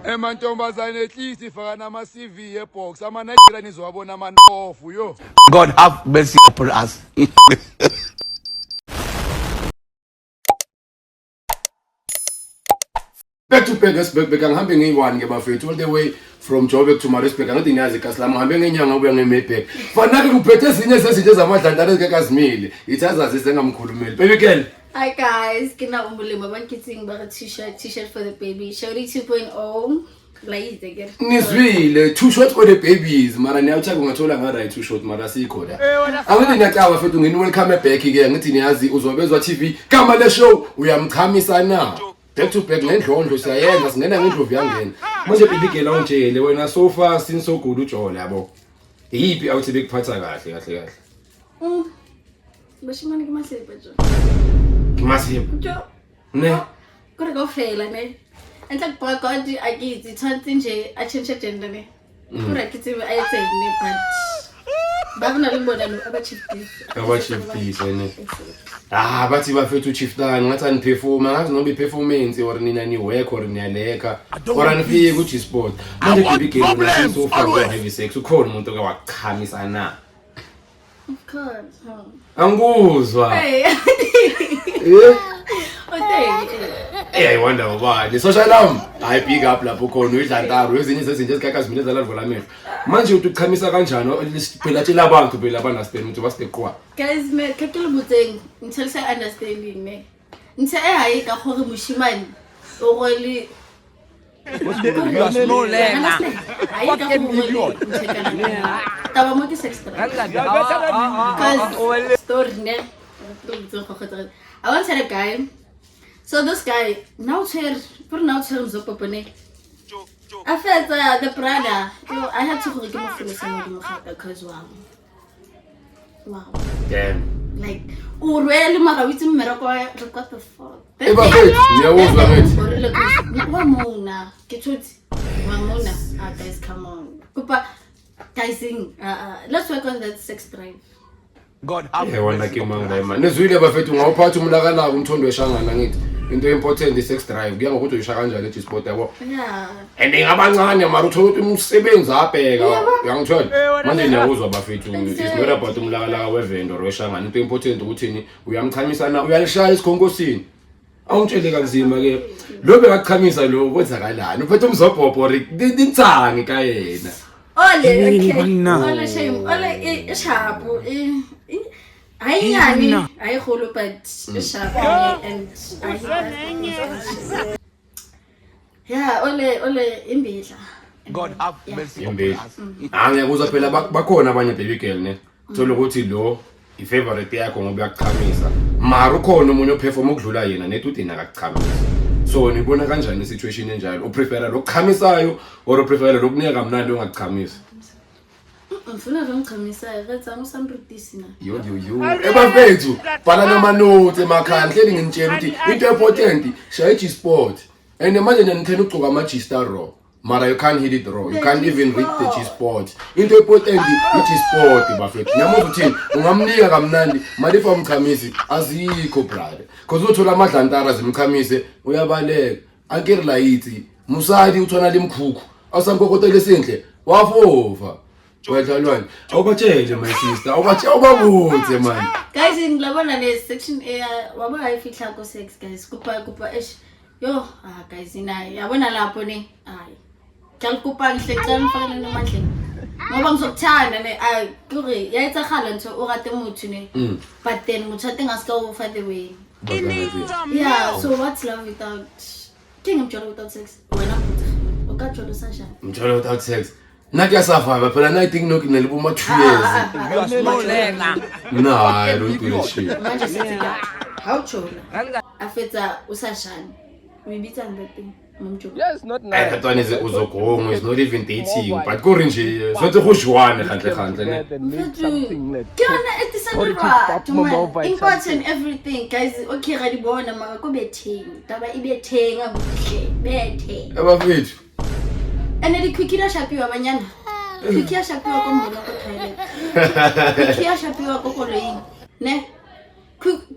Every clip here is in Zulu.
Emantombazane at least ifaka nama CV ebox amanayila nizowabona amanofu yo. God have mercy upon us. Back to Petersburg ngihambe ngiyi1 ke bafethu all the way from Joburg to Maritzburg ngathi niyazi kaSlam ngihambe ngenyanga ubuya ngeMayback fanake kuphethe ezinye sezinto zamadlandana ezikekazimile ithazazi sengamkhulumeli baby girl. Hi guys, kina umbulimo abankithing ba t-shirt for the baby Shorty 2.0 like again. Nizwile too short for the babies mara niyawuthaka ungathola nga right too short mara sikho la. Angithi ngiyacaba fethu ngini welcome back ke ngithi niyazi uzobezwa TV kama le show uyamchamisa na. Back to back ngendlondlo siyayenza singena ngendlovu yangena manje bibigela unjele wena so far since so good ujola yabo yipi awuthi bekuphatha kahle Bashimani kumasipho jo ngimasipho jo ne kodwa kofela ne enhla kubhakodi akithi thanti nje a change gender ne kodwa kithi ayethe ne but babona limbona no abachiefis ne bathi bafethu chieftan ngathi aniperforma ngathi nobe performance or nina ni work or niyaleka or anifike ku G-Sport manje bibigela ngathi so far go heavy sex ukhona umuntu ke waqhamisa na of course anguzwa I wonder why social arm I pick up lapho khona uyidlantaro ezinye zezinto ezikakazimile zaladvola amehlo manje utuchamisa kanjani phela tshela abantu phela abanasipeni ukuthi basiqwa guys me kakele butseng until say understanding me ntse hayi ka gore moshimane o gole You are slow learner. What can you do? Taba mo ke sex drive. Cause story ne. I once had a guy. So this guy now Zopopone. I felt the brother. I had to go give him some because wow. Damn. Like really mara with me what the fuck. Wamona. Guys, come on. Kupa guys let's work on that sex drive. God have wona ke manga man. Nezwile bafethu ngawuphatha umlakala umthondo weshangana ngithi. Into important is sex drive. Kuya ngokuthi uyisha kanjani G-Sport yabo. Yeah. And ngabancane mara uthola ukuthi umsebenzi abheka. Uyangithola. Manje niyawuzwa bafethu is not about umlakala wevendor weshangana. Into important ukuthi uyamchamisa na uyalishaya isikhonkosini. Awuntshele kanzima ke. Lo bengachamisa lo kwenzakalani. Uphethe umzobhobho ritsangi ka yena. Ole shame. Ole shabu. I kholo but shabu and yeah, ole imbidla. God have mercy upon Imbedla. us. Ngiyakuzwa phela bakhona abanye baby girl ne. Thola ukuthi lo ifavorite yakho ngoba uyachamisa. Mara ukhona umunye operform ukudlula yena nethi uthi nakakuchamisa. So nibona kanjani situation enjalo? Uprefera lokuchamisayo or uprefera lokunika kamnandi ongakuchamisa? Ngifuna ngichamisa ngathi angisamrudisi na. Yo. Ebafethu bhala nama notes emakhaya hleli nginitshela ukuthi into important shaya G-Sport. And manje nithena ugcoka ama G-Star raw. Mara you can't hit it raw. You can't even read the G-Sport. Into important G-Sport bafethu. Ngiyamuza uthini ungamnika kamnandi mali for umchamisi azikho brother. Because uthola amadlantara zimchamise uyabaleka. Ankeri layithi musadi uthona limkhukhu. Awusankokotela esinhle wafofa. Wethalwane awubatshele my sister awubabuze man Guys ngilabona le section waba ayifihla ko sex guys kupa yo guys inayo yabona lapho ne hayi kalikupa ngihle ngifaka nomandleni ngoba ngizokuthanda ne kuri yayitsakhala nto o rate motho ne but then motho atengasika o for the way yeah so what's love without king of without sex wena o ka tsholo sasha mjolo without sex Nathi yasafa phela na I think no kinelibuma 2 years. You are slow learner. No, I don't do that shit. Manje sitika how chola afetsa usashana uyibitsa ngempini momjo Yes, not I nice. thought is uzogonga is not even dating but ko nje sothi khushwane khantle ne. Kena etisanwa important everything guys okay ga di bona maka ko betheng taba ibethenga kuhle bethe Abafethu ene di kwikira shapiwa banyana kwikira shapiwa ko mona ko toilet kwikira shapiwa ko koloing ne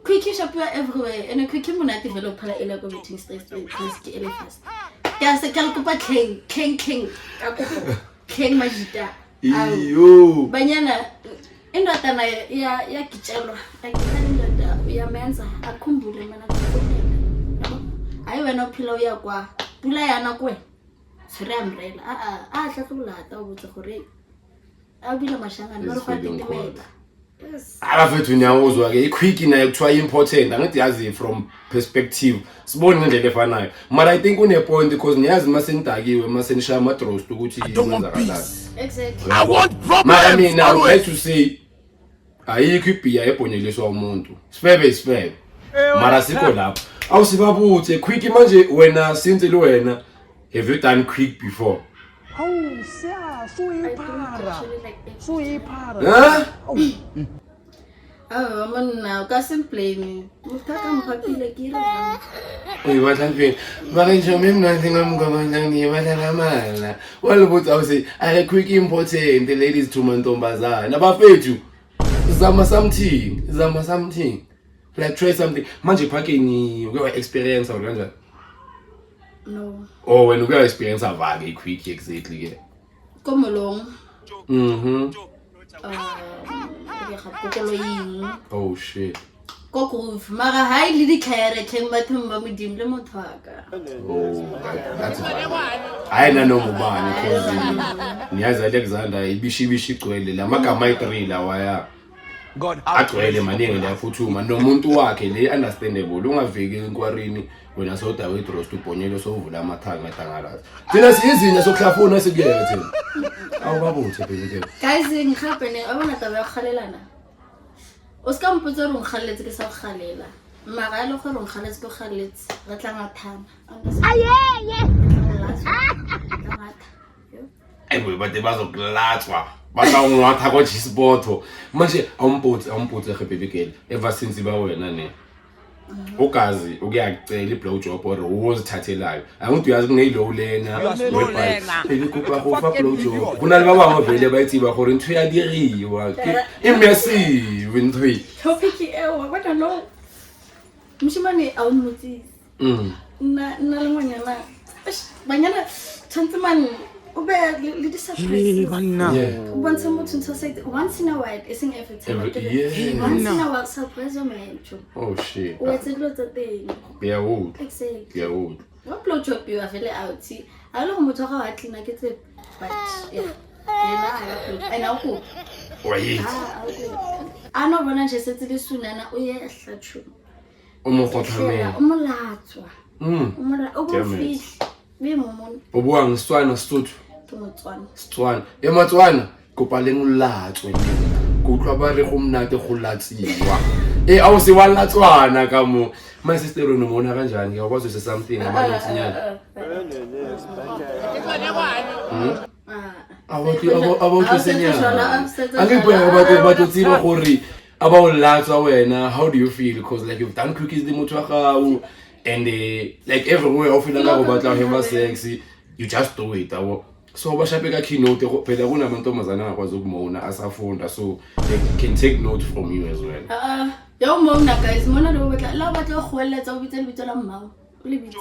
kwikira shapiwa everywhere ene kwikira mona develop phala ela ko meeting stress ke ele fast Ka se ka kopa King ka kopa King Majita iyo banyana indoda nayo ya gitshelwa indoda uyamenza akhumbule mana hayi wena uphila uyakwa pula yana kwe sere umbrella hlahlulata ubutse gore a bila mashangana mara kwa titimela yes abafethu nyawuzwa ke iquick nayo kuthiwa important angithi yazi from perspective sibone ngendlela efanayo mara I think une point because niyazi masendakiwe masenishaya ama draws ukuthi yenzakalani exactly I want mara problems. mina I would like to say ayikho ibhiya ebhonyeliswa umuntu sifebe mara sikho lapho awusibabuthe quick manje wena since lo wena have you done quick before huh monna ka simplane mutaka mpapile kira oy batlantswe ba re nje mina nginga mngomana ngiyibala mala walubutha awusi ale quick important the ladies to mantombazana abafethu zama something like try something manje phakeni uke experience or kanjani no when uke experience avake quick exactly ke komolong ke gapokolo yeng oh shit ko groove mara hai le dikhare tleng bathong ba modimo le mothaka that's I know mubani cause niyazi Alexander ibishi igcwele lamagama ay3 lawa God have agcwele maningi la futhuma nomuntu wakhe le understandable ungaviki inkwarini wena soda wedrost ubhonyelo sovula amathanga ngedangalazi thina siyizinya sokuhlafuna sikuyeke thina awubabuthe phela guys ngikhaphe ne abona taba ya khalelana o ska mpotsa re ngkhaletse ke sa khalela mara le gore ngkhaletse go khaletse re tla ngathana aywe bade bazokulatswa basawungatha kwa G-Sport manje awumputse gebebekele ever since ba wena ne ugazi ukuyacela i-blowjob or uzithathelayo angithi uyazi kuneyilo lena elikupa go fa blowjob kunale ba bangwe vele ba itsiba gore ntwe ya diriwa immersive ntwe topic ewa bana no mshimane awumutsi na lengwanyana banyana tantman ube le di surprise once motho ntse say once in a while isn't every time once in a while surprise o mencho oh shit what's it lot of thing yeah old exactly yeah old what blowjob you are really out see a lo motho ga wa clean ke tse but yeah and aku wait ano bona je setse le sunana o ye hlatshu umokgothamela umolatswa umora obufi be momon obuwa ngiswana Sesotho Motswana Setswana ematswana kopa le ngolatswe go utlwa ba re go mnate go latsiwa awu se wa latswana ka mo my sister no mona kanjani ke kwazo se something amanyana about senyana angibheka batho tsiba gore aba o latswa wena how do you feel because like you've done cookies the motho wa gago and like everywhere I feel like go batla go have sex you just do it abo so ba shape ka keynote go phela kuna amantombazana akwazi ukumona asafunda so they can take note from you as well ya mona guys mona lo batla la batla go goeletsa o bitse le bitse la mmago o le bitse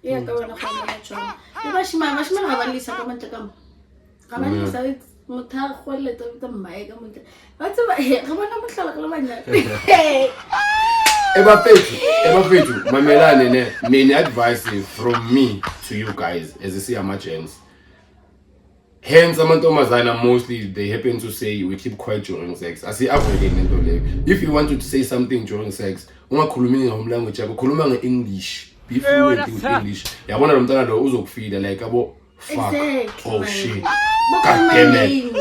ya ka wena go nna tshwana le bashimana ga ba lisa ka mantla ka mo ga ba lisa motha go goeletsa o bitse mmae ka motla ba tsaba ga bona mohlala ka le banyana Ebafethu mamelane ne mina advice from me to you guys as I see gents hence amantombazana mostly they happen to say we keep quiet during sex asi avoid into leyo if you want to say something during sex ungakhulumi ngomlanguage yakho khuluma ngeEnglish be fluent in English yabona lo mntana lo uzokufida like abo fuck oh shit god damn it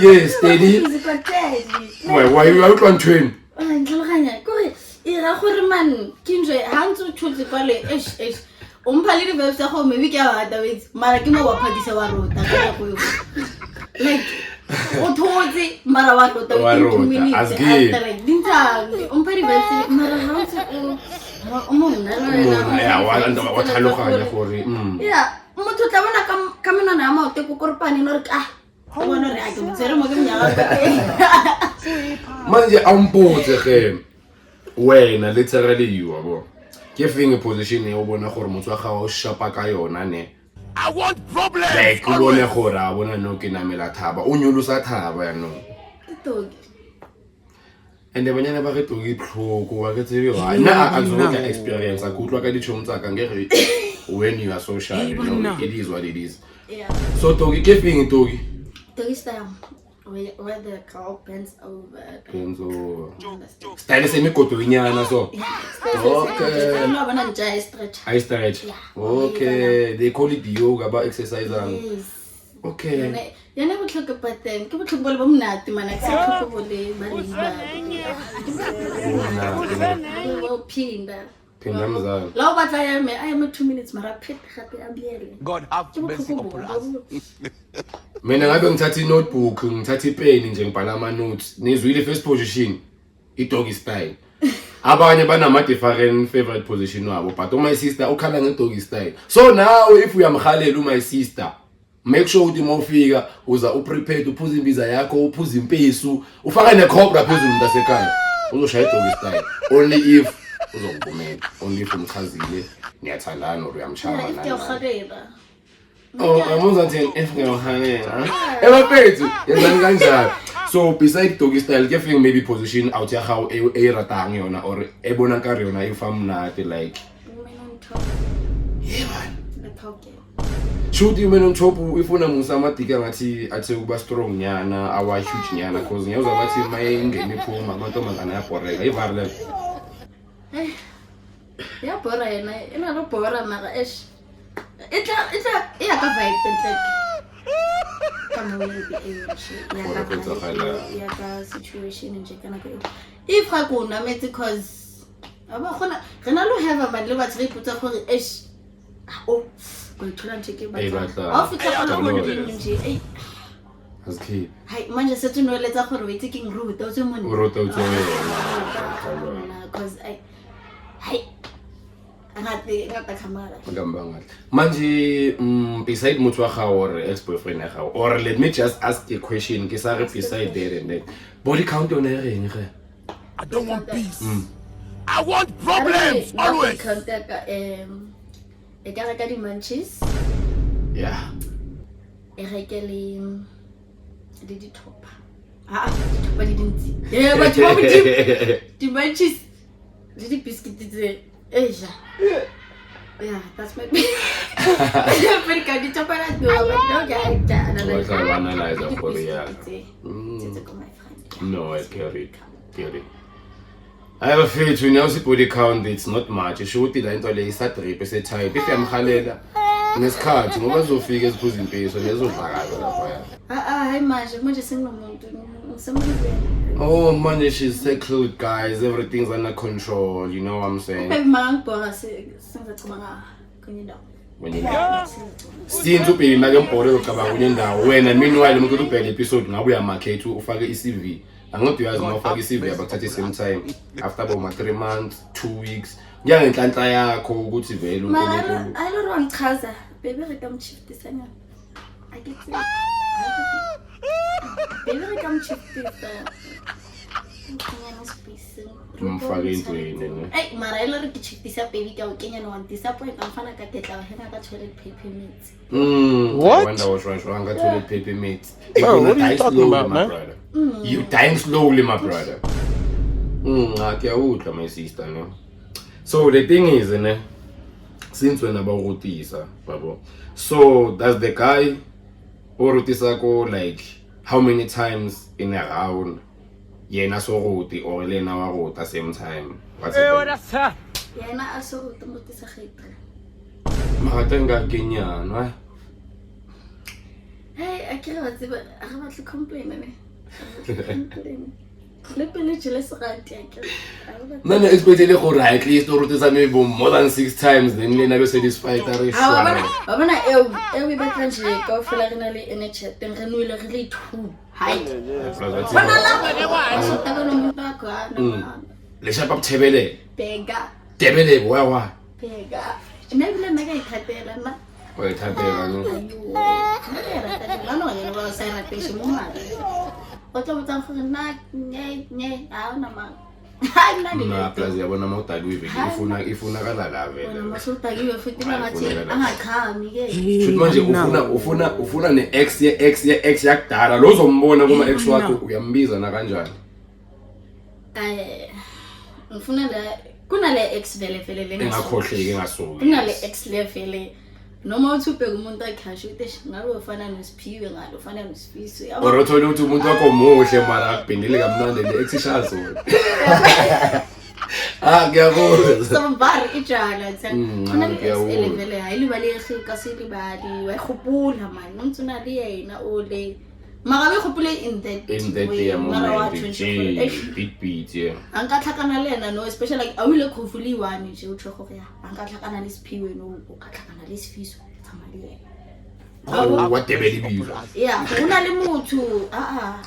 yes steady why you out on train ntlhaloganya kore ira gore man kinjwe ha ntse tshotse kwale umpha le vibes ya go maybe ke a bata wetse mara ke mo wa phadisa wa rota ka go yo like o thotse mara wa rota within 2 minutes after like dintang umpha le vibes mara ha ntse o mo nna ya wa anda wa tlhaloganya gore ya motho tla bona ka menwana ya maote ko korpane no re o bona re a ke motsere mo ke mnyala manje ampotse ge wena literally you abo ke feng position e o bona gore motho wa gago o shapa ka yona ne I want problems. like o bone gore a bona no ke namela thaba o nyolosa thaba ya no Togi. and banyana ba re togi tlhoko wa ke tsebe wa nna a zo ka experience a kutlwa ka ditšhomo tsa ka ngere when you are social you know it is what it is Yeah. so togi ke feng togi Togi style. Where the girl bends over. kenzo style semikotoinyana so okay No, but not just stretch. I stretch Yeah. okay they call it yoga ba exercise Yes. okay Yana botlhoko pattern. Ke botlhoko bo monate mana ke botlhoko bo le ba le ba. Pinda. Phinda mzala La o batla ya me I am 2 minutes mara phet gape a biele. God have mercy upon us. mina ngabe ngithatha notebook ngithatha ipen nje ngibhala ama notes nizwile first position I doggy style abanye banama different favorite position wabo but my sister ukhala nge doggy style so now if uyamhalela my sister make sure ukuthi mawufika uza uprepared uphuza imbiza yakho uphuza impesu ufaka necobra phezulu mntasekhaya uzoshaya doggy style only if uzongivumela only if umchazile niyathandana or uyamchava If naye you khadela. oh amuza nje if ngiyahangela ebaphethu yenzani kanjalo so beside doggy style ke feng maybe position out ya how e ratang yona or ebona nkari yona if amnati like Women on top. yeah man The pocket. shoot women on top ifuna musa amadika ngathi athe kuba strong nyana awa huge nyana cause ngiyazwa bathi mayingene iphuma amantombazana yaboreka ivarle Ya bora yena ina lo bora mara esh. Itla iya ka vibe like. Kama wewe ya ka situation nje kana ko. If ga kuna metsi cause aba khona rena lo have about le batho re iputsa gore esh. Oh, go thola nje ke batla. Au fitla kana go nje ei. aski Hai manje se tu no letsa gore we taking route o tse mone. o rota utse Cause hai ngata kamara ngambanga manje beside motho wa gago or ex boyfriend ya gago or let me just ask a question ke sa re beside there and then body count on eng ge I don't want peace. I want problems always. Contact e ka reka di munchies yeah e reke le di top ba di dintsi ba di ba di munchies di biscuits tse eja yeah that's my very kind of top I do but no guy What's I analyze for yeah my friend no I carry I have a feeling when you see body count it's not much should la into le isa drip ese type if yamkhalela nesikhathi ngoba zofika eziphuza impeso lezodlakala lapha ya hayi manje senginomuntu ngisemlweni oh man she's secluded guys everything's under control you know what I'm saying baby mangibhora sengizacabanga kwenye ndawo when you since ubheki make embhore ucabanga kunye ndawo wena meanwhile umuntu ubheka episode ngabe uyamarket ufake iCV angithi uyazi uma ufaka iCV abakuthatha same time after about 3 months 2 weeks ngiyangenhlanhla yakho ukuthi vele uNkulunkulu ayilo wangichaza baby rekamchiftisa nyana akithi baby rekamchiftisa umfake entweni ne Hey, mara ilo rikichiftisa baby ka ukenya no wantisa point amfana ka tetla wa hena ka toilet paper mates. What? Wonder was wrong got toilet paper mates. Bro, what are you talking about, man? Brother. You dying slowly, my brother. Akuyawudla my sister no. So the thing is ne since when about rutisa babo. So does the guy or rutisa go like how many times in a round? Yena so ruti or lena wa ruta same time. What's it? Yena aso tumutisa khaitre. Makatenga kenyana, wa? Hey, akira watsiba akabatli complain ne. Le pele jele serati akira. Nana especially go right at least or rutisa maybe more than 6 times then lena be satisfied are sure. Babana e ba kanje ka fela rena le NH teng re nwele re le 2. Hai. Le shapa kuthebele. Bega. Tebele wa. Bega. Nebile mega ithatela na. Oyithathela no. Lano yena ba sa rate shi mo mara. O tlo botsa gore na nye a ona ma. Hayi mnandi Na plus yabona mawudakiwe vele ifunakala la wena vele. masudakiwe futhi bangathi angachami ke. Futhi manje ufuna ne-ex ye-ex yakudala lo uzombona kuma ex wakho uyambiza na kanjani? Ngifuna la kunale ex vele lena. Engakhohleki engasuki. Kunale ex level noma uthi ubheka umuntu akhasha ukuthi ngabe ufana noSiphiwe ngalo ufana noSifiso. Or uthola ukuthi umuntu wakho muhle mara akubhindile kamnandi le-ex ishazo. Ngiyabona. Somebody ijala kunale ex level hayi libali kasibali waykhupula man umuntu unali yena ole mara bekhupule in that way mara wa 24 beat yeah. Ankatlhakana lena no especially like awile khofuli one nje utsho go ya ankatlhakana leSiphiwe no ukatlhakana leSifiso tsamali Wadebela ibizo. yeah una le motho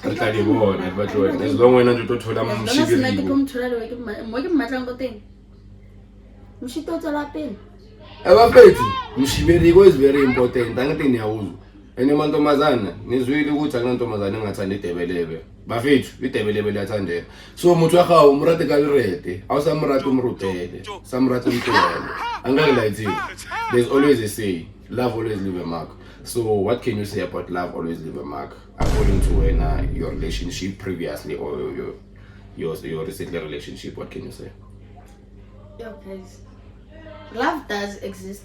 Atlali bona batho as long wena nje utothola mshikeli. Nna ke pomthola le mo ke mmatlang go teng mshito tsala pele Abafethu mshibeliko is very important angithi niyawuzwa. Ene mantombazana nizwile ukuthi akunantombazana engathanda idebelebe. Bafethu idebelebe liyathandeka. So umuntu wakho umrate kalirete awusamrate umrutele samrate umntwana. Angeke layithi. There's always a say love always leave a mark. So what can you say about love always leave a mark according to your relationship previously or your recent relationship? What can you say? Okay, love does exist.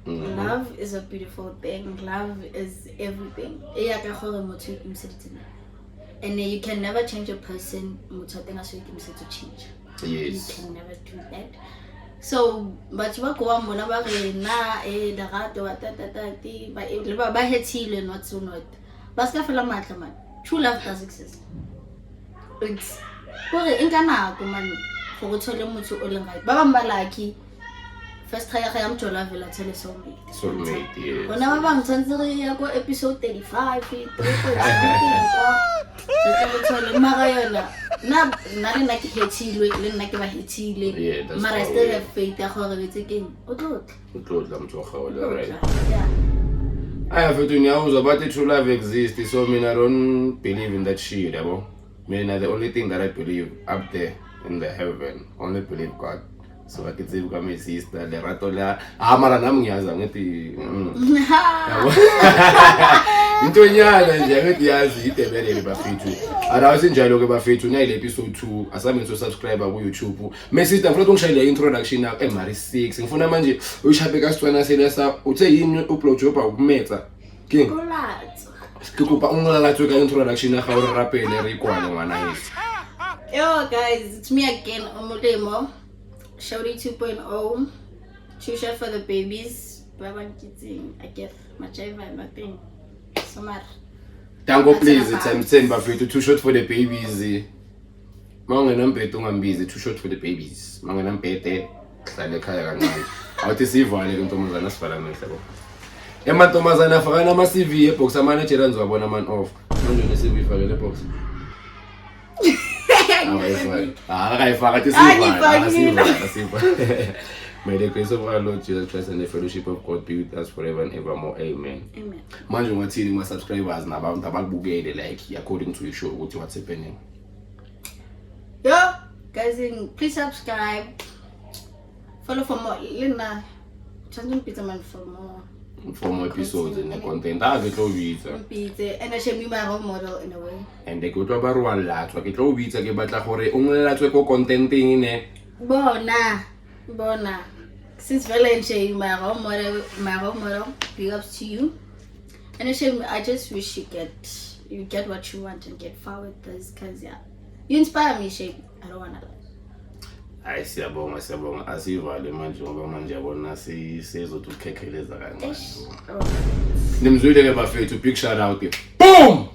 Love is a beautiful thing. Love is everything. And you can never change a person. To change. Yes. You can never do that. So, but you go on na the gato ba hetile not so not. Baska fela matla man. True love does exist. It's gore inkana go man go thole motho o leng right. Ba bang ba lucky. First try ya mjola vela tele soulmate yes. Bona ba bang tshantse ya go episode 35 mara yona na le ke hethilwe le nna ke ba hethile mara I still have faith ya gore betse keng o tlotla motho wa gago le right. I fethu niyawuzwa bathi true love exists, so mina I don't believe in that shit yabo. Mina the only thing that I believe up there in the heaven only believe God. So I can say my sister le rato la mara nami ngiyaza ngithi into nyana nje ngithi yazi idebelele bafethu ara sinjalo ke bafethu na ile episode 2 asame so subscribe ku YouTube. My sister ngifuna ungishayele introduction yakho eMari 6 ngifuna manje uyishape kasitwana selesa uthe yini upload job akumetsa king kukupa ungalatswe ka introduction yakho uri rapele re ikwane ngwana yethu. Yo guys, it's me again Omolemo. Shawty 2.0, True Shot for the babies. Baba Kitzing, I get my driver and my thing. So much. Tango please, time 10 bafethu Too Short for the babies. Mangenampete ungambhizi Too Short for the babies. Mangenampete hlale ekhaya kancane. Awuthi sivale intombazana sivala mehle bo. Emantombazana afakana ama CV ebox amanager anzwabona man off. Manje ne CV ifakele ebox. May the grace of our Lord Jesus Christ and the fellowship of God be with us forever and evermore. Amen. Manje ungathini ma subscribers nabantu abakubukele like according to your show ukuthi what's happening. Yo guys, please subscribe. Follow for more. Lena change pizza man for more episodes and content. Ke tlo bitsa. And I should be my role model in a way. And ke tlo ba ruang latswa ke tlo bitsa ke batla gore o ngelatswe ko contenting ne. Bona. Since Valentine my role model, big ups to you. And I just wish you get what you want and get far with this cause yeah. You inspire me, Shay. I don't wanna lie. Hayi siyabonga asivale manje ngoba manje yabona sizothukhekheleza kancane. Nimzwile ke bafethu big shout out. Boom!